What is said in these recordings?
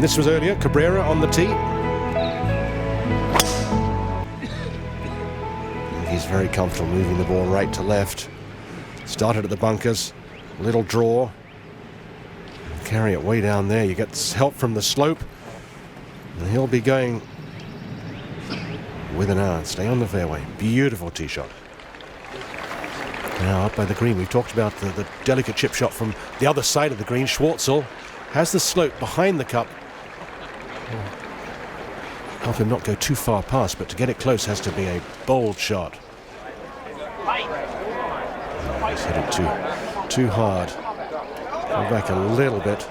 And this was earlier, Cabrera on the tee. He's very comfortable moving the ball right to left. Started at the bunkers, little draw. Carry it way down there. You get help from the slope. And he'll be going with an iron. Stay on the fairway. Beautiful tee shot. Now up by the green. We've talked about the delicate chip shot from the other side of the green. Schwartzel has the slope behind the cup. Help him not go too far past, but to get it close has to be a bold shot. Oh, he's hit it too hard. Go back a little bit.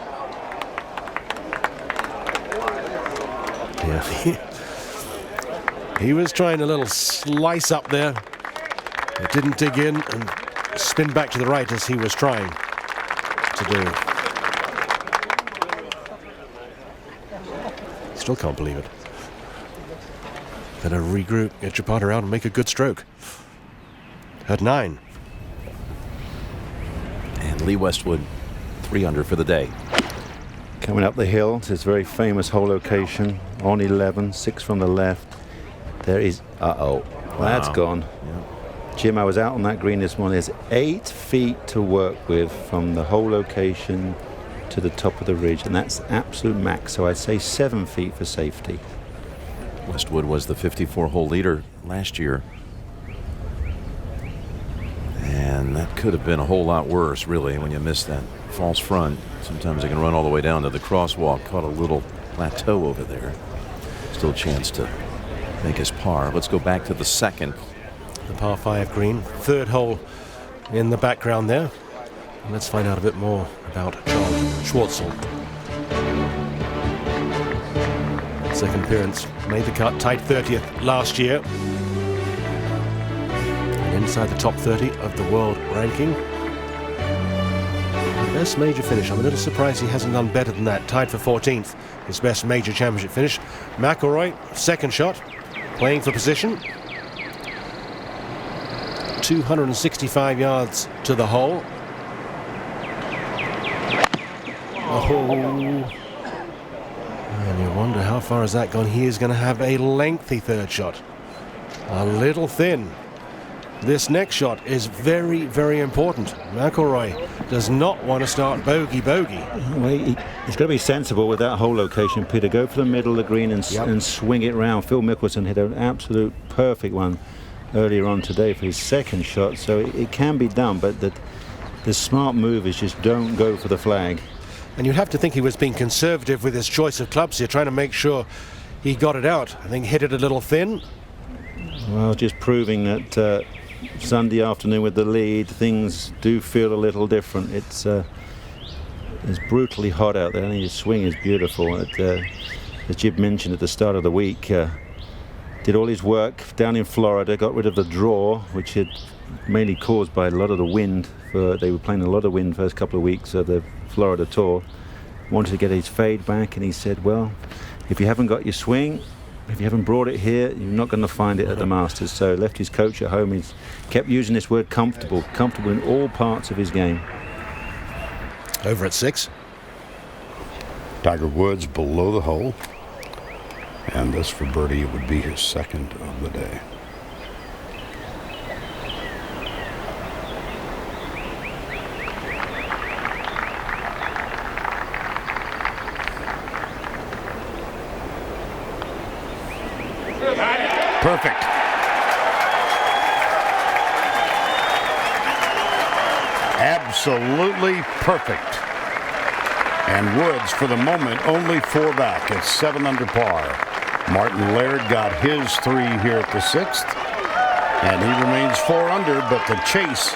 Yeah, he was trying a little slice up there. It didn't dig in and spin back to the right as he was trying to do. Still can't believe it. Better regroup, get your putter out and make a good stroke. At 9. And Lee Westwood 3 under for the day. Coming up the hill to this very famous hole location on 11, 6 from the left. There is, wow. That's gone. Yeah. Jim, I was out on that green this morning. There's 8 feet to work with from the hole location to the top of the ridge, and that's absolute max. So I'd say 7 feet for safety. Westwood was the 54-hole leader last year. And that could have been a whole lot worse, really, when you miss that false front. Sometimes it can run all the way down to the crosswalk. Caught a little plateau over there. Still a chance to make his par. Let's go back to the second. The par 5 green. Third hole in the background there. And let's find out a bit more about Charles Schwartzel. Second appearance. Made the cut. Tied 30th last year. And inside the top 30 of the world ranking. Best major finish. I'm a little surprised he hasn't done better than that. Tied for 14th. His best major championship finish. McIlroy, second shot. Playing for position. 265 yards to the hole. Oh. And you wonder how far has that gone. He is going to have a lengthy third shot. A little thin. This next shot is very, very important. McIlroy does not want to start bogey. Well, he's got to be sensible with that hole location, Peter. Go for the middle of the green and swing it round. Phil Mickelson hit an absolute perfect one earlier on today for his second shot, so it can be done, but the smart move is just don't go for the flag. And you'd have to think he was being conservative with his choice of clubs here, trying to make sure he got it out. I think hit it a little thin. Well, just proving that Sunday afternoon with the lead, things do feel a little different. It's brutally hot out there, and his swing is beautiful. As Jim mentioned at the start of the week, did all his work down in Florida, got rid of the draw, which had mainly caused by a lot of the wind. They were playing a lot of wind first couple of weeks of the Florida tour. Wanted to get his fade back, and he said, well, if you haven't got your swing, if you haven't brought it here, you're not going to find it at the Masters. So left his coach at home. He's kept using this word comfortable in all parts of his game. Over at 6. Tiger Woods below the hole. And this for birdie, it would be his second of the day. Perfect. Absolutely perfect. And Woods, for the moment, only 4 back at 7 under par. Martin Laird got his 3 here at the 6th. And he remains 4 under, but the chase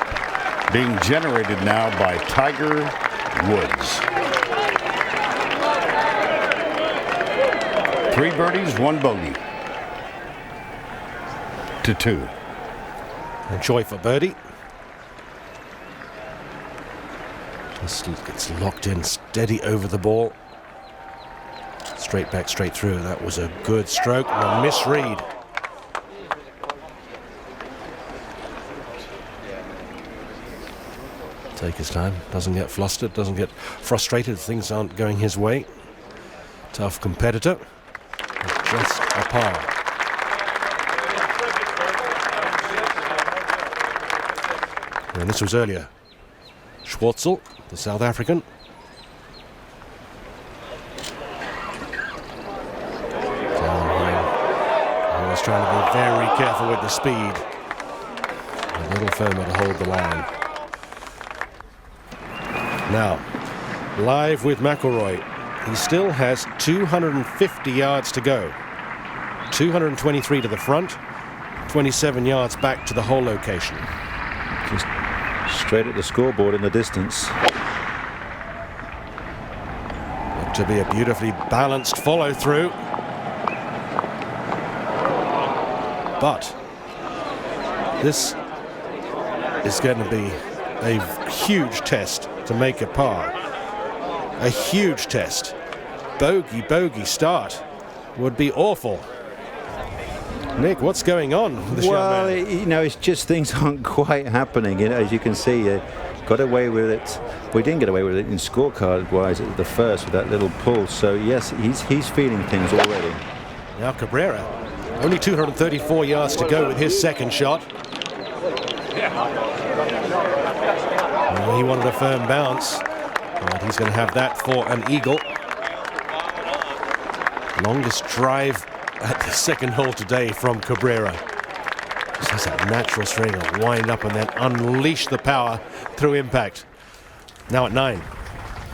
being generated now by Tiger Woods. 3 birdies, 1 bogey. To 2. And Choi for birdie. Just gets locked in, steady over the ball. Straight back, straight through. That was a good stroke and a misread. Take his time, doesn't get flustered, doesn't get frustrated if things aren't going his way. Tough competitor. Just a par. And this was earlier. Schwartzel, the South African. Downhill. He was trying to be very careful with the speed. A little firmer to hold the line. Now, live with McIlroy. He still has 250 yards to go. 223 to the front, 27 yards back to the hole location. Just straight at the scoreboard in the distance. Looked to be a beautifully balanced follow-through. But this is going to be a huge test to make a par. A huge test. Bogey start would be awful. Nick, what's going on with this young man? You know, it's just things aren't quite happening. You know, as you can see, got away with it. We didn't get away with it in scorecard-wise at the first with that little pull. So yes, he's feeling things already. Now Cabrera, only 234 yards to go with his second shot. Well, he wanted a firm bounce, but he's going to have that for an eagle. Longest drive at the second hole today from Cabrera. Just has that natural swing of wind up and then unleash the power through impact. Now at 9.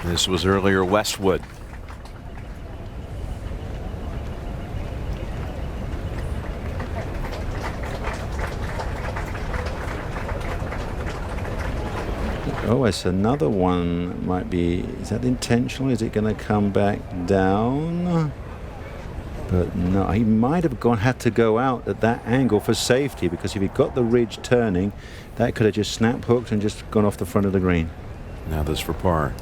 This was earlier Westwood. Oh, it's another one. Might be. Is that intentional? Is it going to come back down? But no, he might have had to go out at that angle for safety, because if he got the ridge turning, that could have just snap hooked and just gone off the front of the green. Now this for par.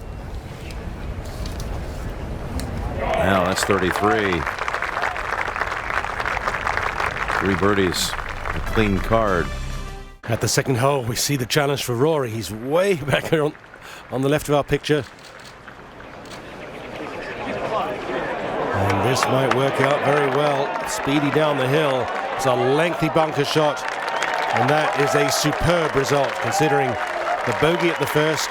Now that's 33. 3 birdies, a clean card. At the second hole, we see the challenge for Rory. He's way back here on the left of our picture. And this might work out very well. Speedy down the hill. It's a lengthy bunker shot. And that is a superb result, considering the bogey at the first,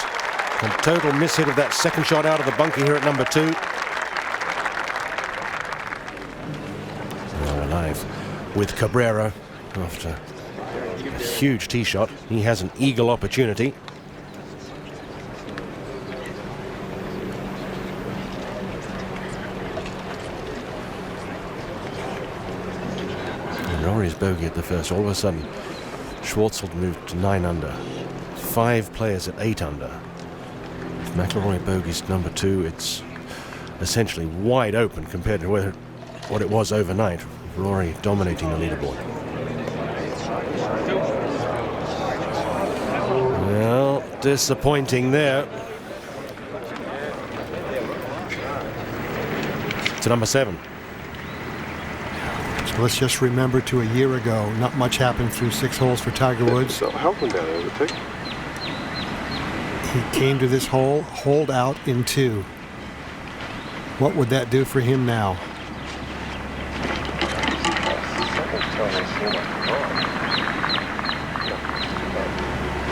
and total mishit of that second shot out of the bunker here at number 2. Now we're live with Cabrera after a huge tee shot. He has an eagle opportunity. Rory's bogey at the first. All of a sudden, Schwartzel moved to 9 under. 5 players at 8 under. If McIlroy bogeys number 2, it's essentially wide open compared to what it was overnight. Rory dominating the leaderboard. Well, disappointing there. To number 7. Let's just remember to a year ago, not much happened through 6 holes for Tiger Woods. Helping down there, I think. He came to this hole, holed out in 2. What would that do for him now?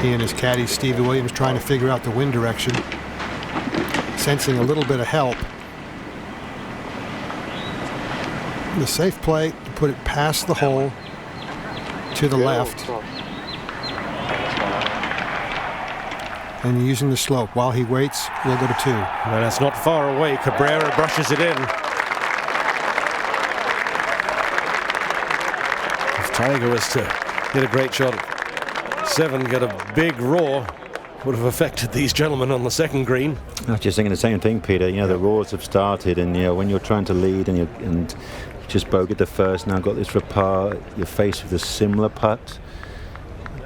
He and his caddy, Stevie Williams, trying to figure out the wind direction, sensing a little bit of help. The safe play to put it past the hole to the left, and using the slope. While he waits, we'll go to 2. Well, that's not far away. Cabrera brushes it in. If Tiger was to hit a great shot at 7, get a big roar, would have affected these gentlemen on the second green. I was just thinking the same thing, Peter. You know, the roars have started, and you know, when you're trying to lead and you just bogeyed the first, now got this for par, you're faced with a similar putt.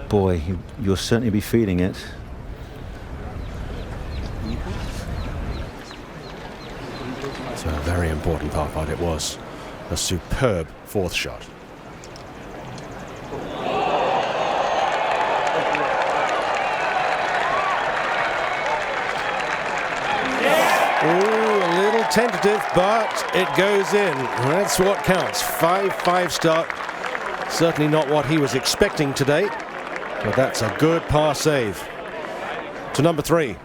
Boy, you'll certainly be feeling it. So a very important par putt it was. A superb 4th shot. Ooh, a little tentative, but it goes in. That's what counts. 5-5 start. Certainly not what he was expecting today, but that's a good par save. To number 3.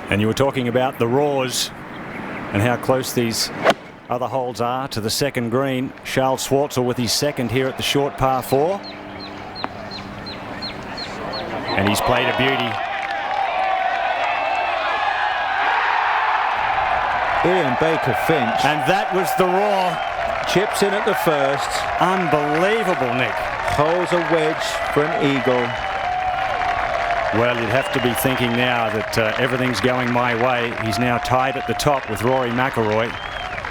And you were talking about the Raws and how close these other holes are to the second green. Charles Schwartzel with his second here at the short par 4. And he's played a beauty. Ian Baker Finch. And that was the Raw. Chips in at the first. Unbelievable, Nick. Holds a wedge for an eagle. Well, you'd have to be thinking now that everything's going my way. He's now tied at the top with Rory McIlroy.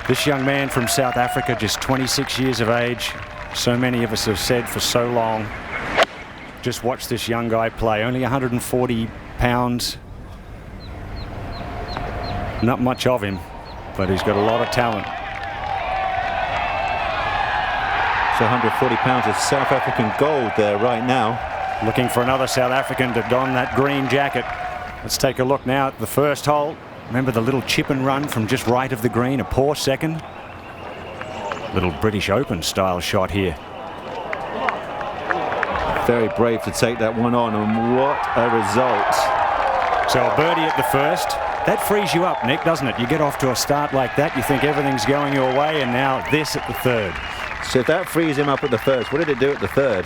This young man from South Africa, just 26 years of age. So many of us have said for so long, just watch this young guy play. Only 140 pounds. Not much of him, but he's got a lot of talent. So 140 pounds of South African gold there right now. Looking for another South African to don that green jacket. Let's take a look now at the first hole. Remember the little chip and run from just right of the green, a poor second. Little British Open style shot here. Very brave to take that one on, and what a result. So a birdie at the first. That frees you up, Nick, doesn't it? You get off to a start like that, you think everything's going your way, and now this at the third. So if that frees him up at the first, what did it do at the third?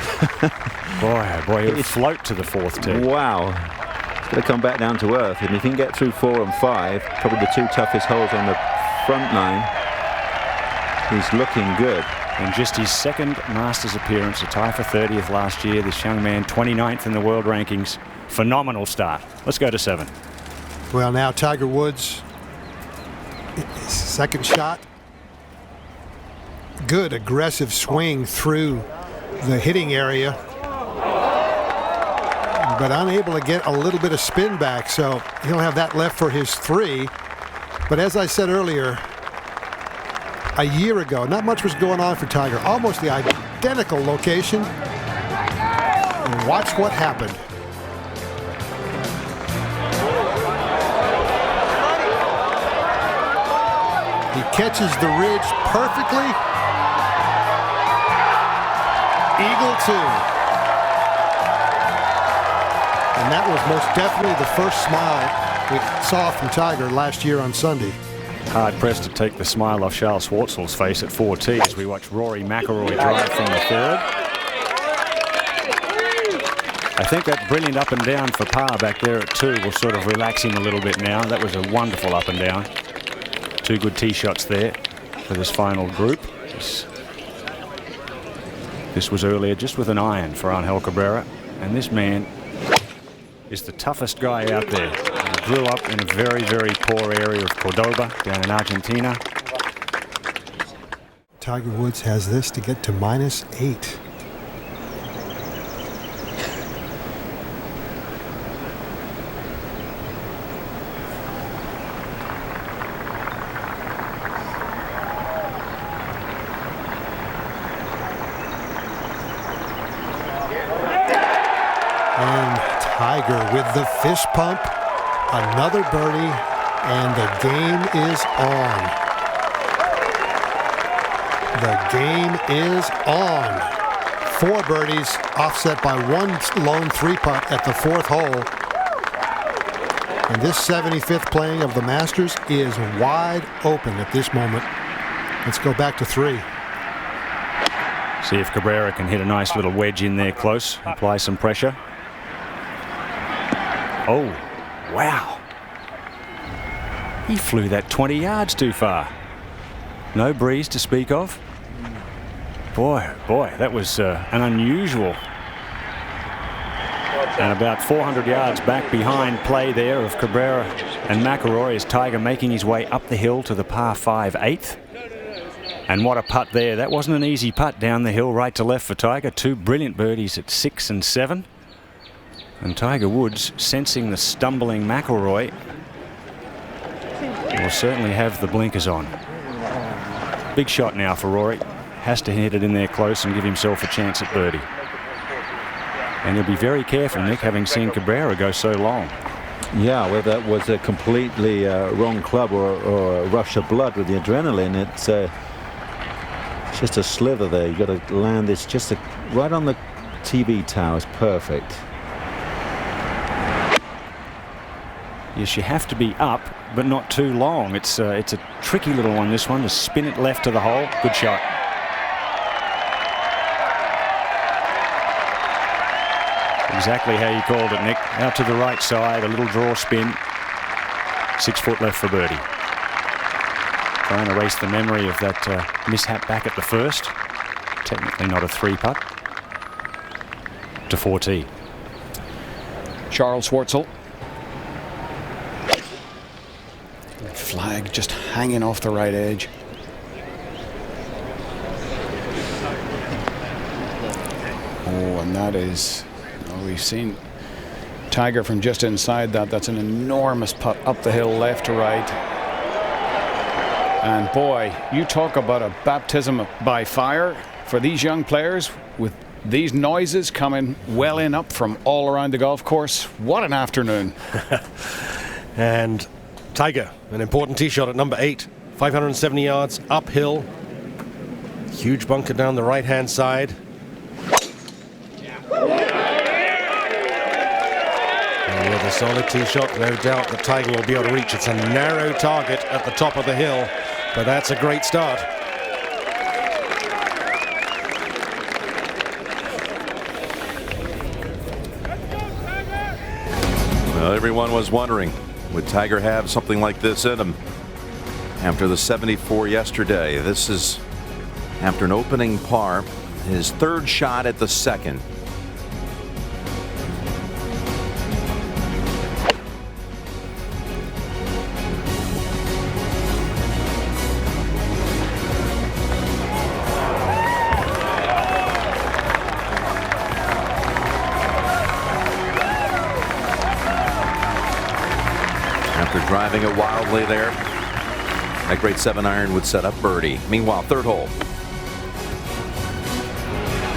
boy, he would float to the fourth tee. Wow. It's going to come back down to earth. And if he can get through 4 and 5, probably the 2 toughest holes on the front 9, he's looking good. And just his second Masters appearance, a tie for 30th last year. This young man, 29th in the world rankings. Phenomenal start. Let's go to 7. Well, now Tiger Woods, his second shot. Good aggressive swing through the hitting area, but unable to get a little bit of spin back, so he'll have that left for his 3. But as I said earlier, a year ago, not much was going on for Tiger. Almost the identical location. And watch what happened. He catches the ridge perfectly. Eagle 2. And that was most definitely the first smile we saw from Tiger last year on Sunday. Hard pressed to take the smile off Charles Schwartzel's face at 4T as we watch Rory McIlroy drive from the third. I think that brilliant up and down for par back there at 2 will sort of relax him a little bit now. That was a wonderful up and down. 2 good tee shots there for this final group. This was earlier just with an iron for Angel Cabrera, and this man is the toughest guy out there. He grew up in a very, very poor area of Cordoba down in Argentina. Tiger Woods has this to get to -8. Tiger with the fist pump, another birdie, and the game is on. The game is on. 4 birdies offset by 1 lone 3-putt at the 4th hole. And this 75th playing of the Masters is wide open at this moment. Let's go back to 3. See if Cabrera can hit a nice little wedge in there close, apply some pressure. Oh, wow. He flew that 20 yards too far. No breeze to speak of. Boy, that was an unusual. And about 400 yards back behind play there of Cabrera and McIlroy as Tiger making his way up the hill to the par 5 8th. And what a putt there. That wasn't an easy putt down the hill right to left for Tiger. 2 brilliant birdies at 6 and 7. And Tiger Woods, sensing the stumbling McIlroy, will certainly have the blinkers on. Big shot now for Rory. Has to hit it in there close and give himself a chance at birdie. And he'll be very careful, Nick, having seen Cabrera go so long. Yeah, whether that was a completely wrong club or a rush of blood with the adrenaline, it's just a slither there. You've got to land this just right on the TV tower. It's perfect. Yes, you have to be up, but not too long. It's a tricky little one, this one, to spin it left to the hole. Good shot. Exactly how you called it, Nick. Out to the right side, a little draw spin. 6 foot left for birdie. Trying to erase the memory of that mishap back at the first. Technically not a 3-putt. To 4T. Charles Schwartzel. Flag just hanging off the right edge. Oh, and that is... We've seen Tiger from just inside that. That's an enormous putt up the hill, left to right. And boy, you talk about a baptism by fire for these young players with these noises coming well in up from all around the golf course. What an afternoon. And Tiger, an important tee shot at number 8, 570 yards uphill. Huge bunker down the right-hand side. And with a solid tee shot, no doubt that Tiger will be able to reach. It's a narrow target at the top of the hill, but that's a great start. Well, everyone was wondering, would Tiger have something like this in him after the 74 yesterday? This is after an opening par, his 3rd shot at the 2nd. Driving it wildly there. That great 7-iron would set up birdie. Meanwhile, 3rd hole.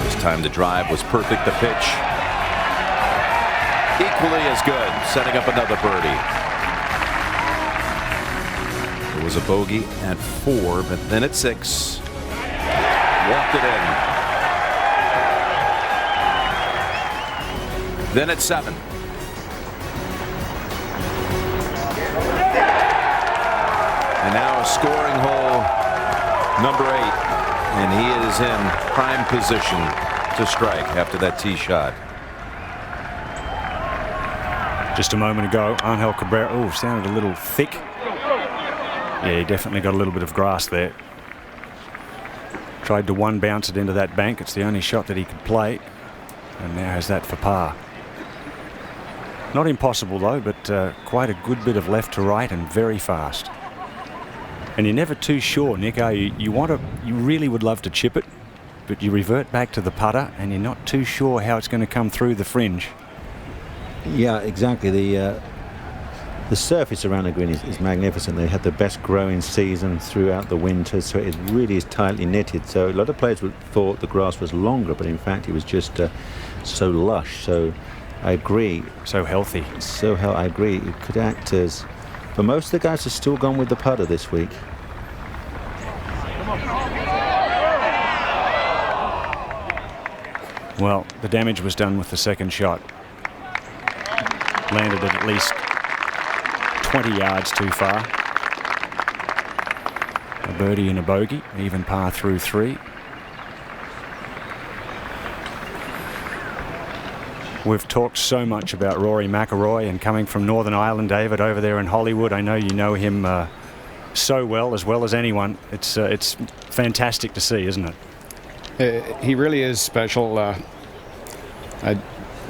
This time the drive was perfect. The pitch equally as good, setting up another birdie. It was a bogey at 4, but then at 6, walked it in. Then at 7. And now a scoring hole, number 8, and he is in prime position to strike after that tee shot. Just a moment ago, Angel Cabrera, oh, sounded a little thick. Yeah, he definitely got a little bit of grass there. Tried to one bounce it into that bank. It's the only shot that he could play, and now has that for par. Not impossible though, but quite a good bit of left to right and very fast. And you're never too sure, Nick, are you? You really would love to chip it, but you revert back to the putter and you're not too sure how it's going to come through the fringe. Yeah, exactly. The surface around the green is magnificent. They had the best growing season throughout the winter, so it really is tightly knitted. So a lot of players thought the grass was longer, but in fact it was just so lush. So I agree. So healthy. I agree. It could act as... But most of the guys have still gone with the putter this week. Well, the damage was done with the 2nd shot. Landed it at least 20 yards too far. A birdie and a bogey, even par through 3. We've talked so much about Rory McIlroy, and coming from Northern Ireland, David, over there in Hollywood, I know you know him so well as anyone. It's fantastic to see, isn't it? He really is special. I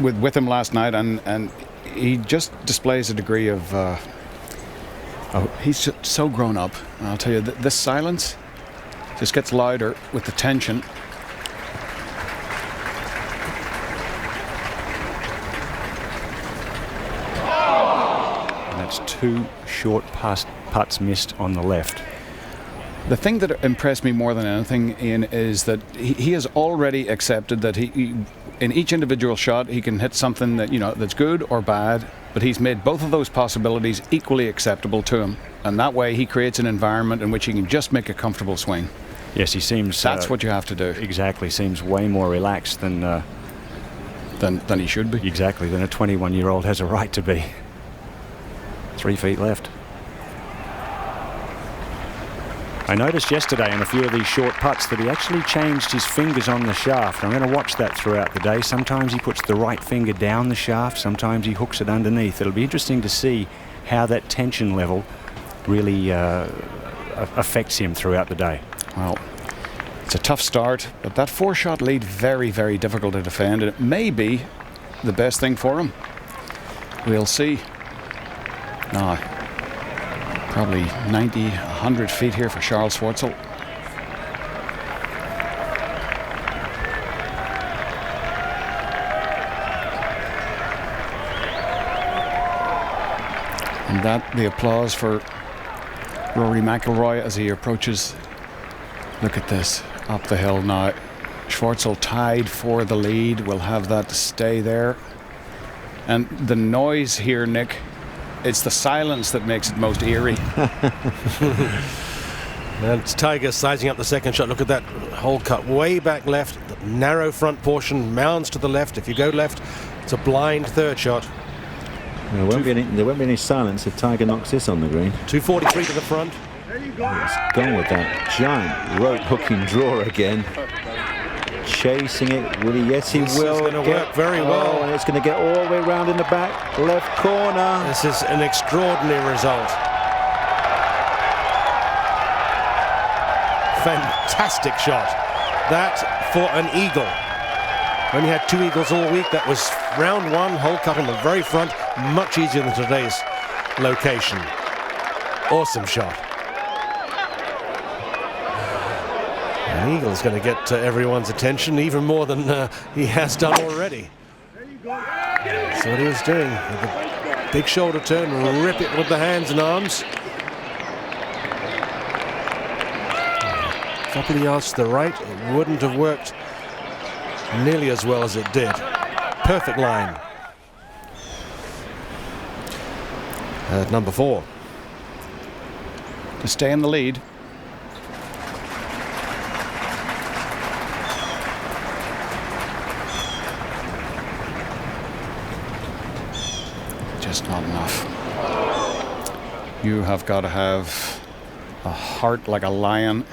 with him last night, and he just displays a degree of he's just so grown up. And I'll tell you, this silence just gets louder with the tension. That's 2 short putts missed on the left. The thing that impressed me more than anything, Ian, is that he has already accepted that he in each individual shot he can hit something that, you know, that's good or bad, but he's made both of those possibilities equally acceptable to him. And that way he creates an environment in which he can just make a comfortable swing. Yes, he seems... That's what you have to do. Exactly. Seems way more relaxed than he should be. Exactly, than a 21-year-old has a right to be. 3 feet left. I noticed yesterday in a few of these short putts that he actually changed his fingers on the shaft. I'm going to watch that throughout the day. Sometimes he puts the right finger down the shaft, sometimes he hooks it underneath. It'll be interesting to see how that tension level really affects him throughout the day. Well, it's a tough start, but that 4-shot lead, very, very difficult to defend, and it may be the best thing for him. We'll see. No, probably 90, 100 feet here for Charles Schwartzel. And that, the applause for Rory McIlroy as he approaches. Look at this, up the hill now. Schwartzel tied for the lead, will have that to stay there. And the noise here, Nick, it's the silence that makes it most eerie. And it's Tiger sizing up the second shot. Look at that hole cut way back left, the narrow front portion, mounds to the left. If you go left, it's a blind third shot. There won't be any silence if Tiger knocks this on the green. 243 to the front. He's gone with that giant rope hooking draw again. Chasing it, will he? Yes, he This will. is going to work very well. And it's going to get all the way around in the back left corner. This is an extraordinary result. Fantastic shot. That for an eagle. Only had 2 eagles all week. That was round 1, hole cut on the very front. Much easier than today's location. Awesome shot. An eagle is going to get everyone's attention even more than he has done already. That's what he was doing. With a big shoulder turn, rip it with the hands and arms. A couple of yards to the right, it wouldn't have worked nearly as well as it did. Perfect line. Number 4. To stay in the lead. Just not enough. You have got to have a heart like a lion.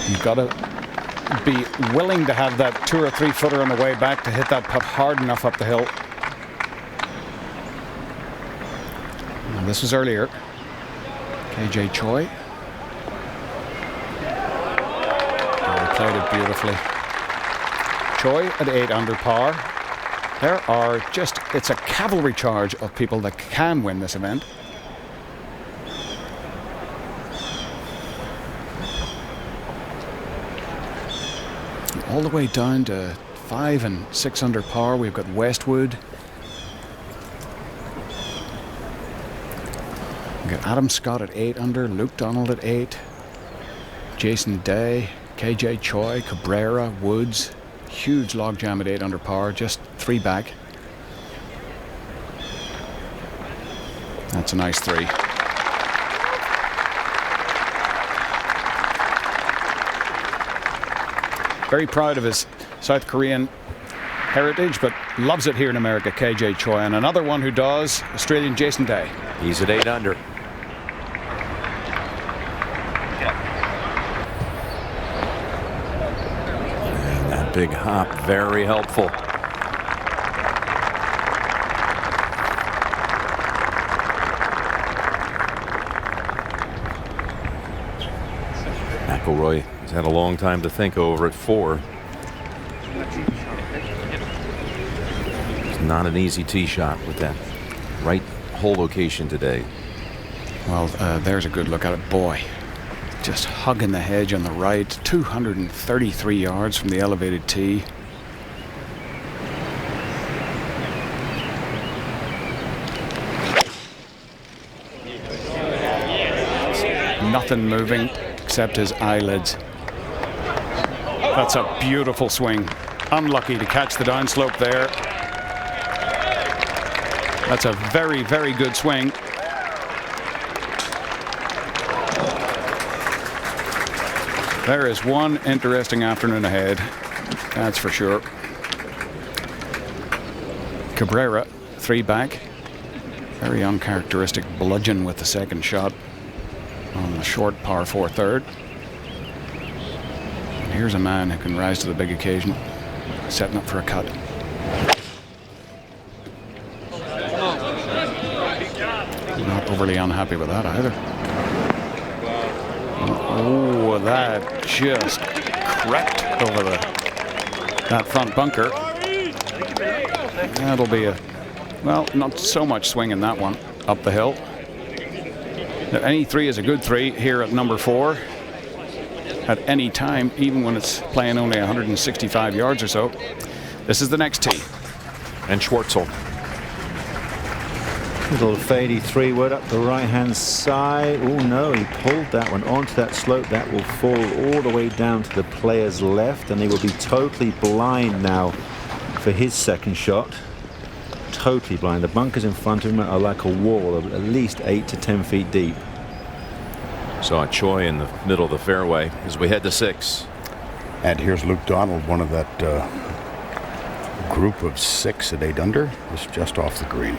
You've got to be willing to have that 2 or 3 footer on the way back to hit that putt hard enough up the hill. And this was earlier. KJ Choi. Oh, he played it beautifully. Choi at 8 under par. There are just, it's a cavalry charge of people that can win this event. All the way down to 5 and 6 under par, we've got Westwood. We've got Adam Scott at 8 under, Luke Donald at 8, Jason Day, KJ Choi, Cabrera, Woods. Huge logjam at 8 under par, just 3 back. That's a nice 3. Very proud of his South Korean heritage, but loves it here in America, KJ Choi. And another one who does, Australian Jason Day. He's at 8 under. And that big hop, very helpful. McIlroy has had a long time to think over at 4. It's not an easy tee shot with that right hole location today. Well, there's a good look at it. Boy, just hugging the hedge on the right. 233 yards from the elevated tee. Nothing moving except his eyelids. That's a beautiful swing. Unlucky to catch the downslope there. That's a very, very good swing. There is one interesting afternoon ahead, that's for sure. Cabrera, 3 back. Very uncharacteristic bludgeon with the second shot on the short par 4 third. And here's a man who can rise to the big occasion, setting up for a cut. Not overly unhappy with that either. Oh, that just crept over that front bunker. That'll be well, not so much swing in that one up the hill. Now, any 3 is a good 3 here at number 4 at any time, even when it's playing only 165 yards or so. This is the next tee. And Schwartzel. Little fadey 3-wood up the right-hand side. Oh no, he pulled that one onto that slope. That will fall all the way down to the player's left, and he will be totally blind now for his second shot. Totally blind. The bunkers in front of him are like a wall of at least 8 to 10 feet deep. Saw Choi in the middle of the fairway as we head to 6. And here's Luke Donald, one of that group of 6 at 8 under, is just off the green.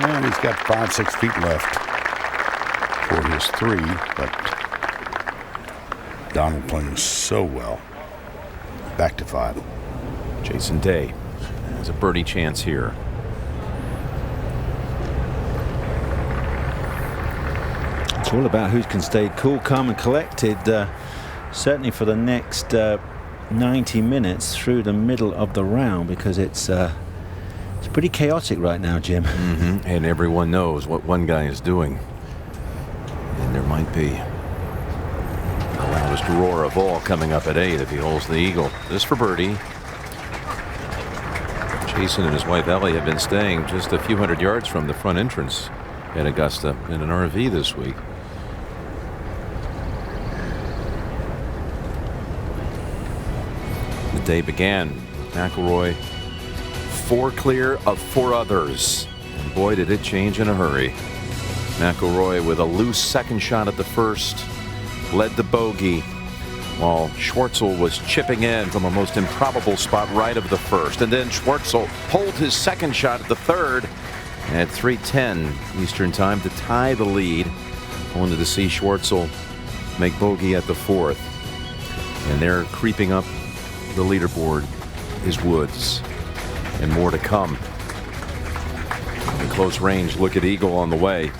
And he's got 5-6 feet left for his 3, but Donald playing so well. Back to 5. Jason Day has a birdie chance here. It's all about who can stay cool, calm and collected, certainly for the next 90 minutes through the middle of the round, because it's pretty chaotic right now, Jim. And everyone knows what one guy is doing. And there might be the loudest roar of all coming up at 8 if he holds the eagle. This for birdie. Jason and his wife Ellie have been staying just a few hundred yards from the front entrance at Augusta in an RV this week. The day began with McIlroy 4 clear of 4 others. And boy, did it change in a hurry. McIlroy with a loose second shot at the first led the bogey, while Schwartzel was chipping in from a most improbable spot right of the first. And then Schwartzel pulled his second shot at the third at 3:10 Eastern time to tie the lead. Only to see Schwartzel make bogey at the 4th. And they're creeping up the leaderboard is Woods. And more to come. In close range, look at eagle on the way.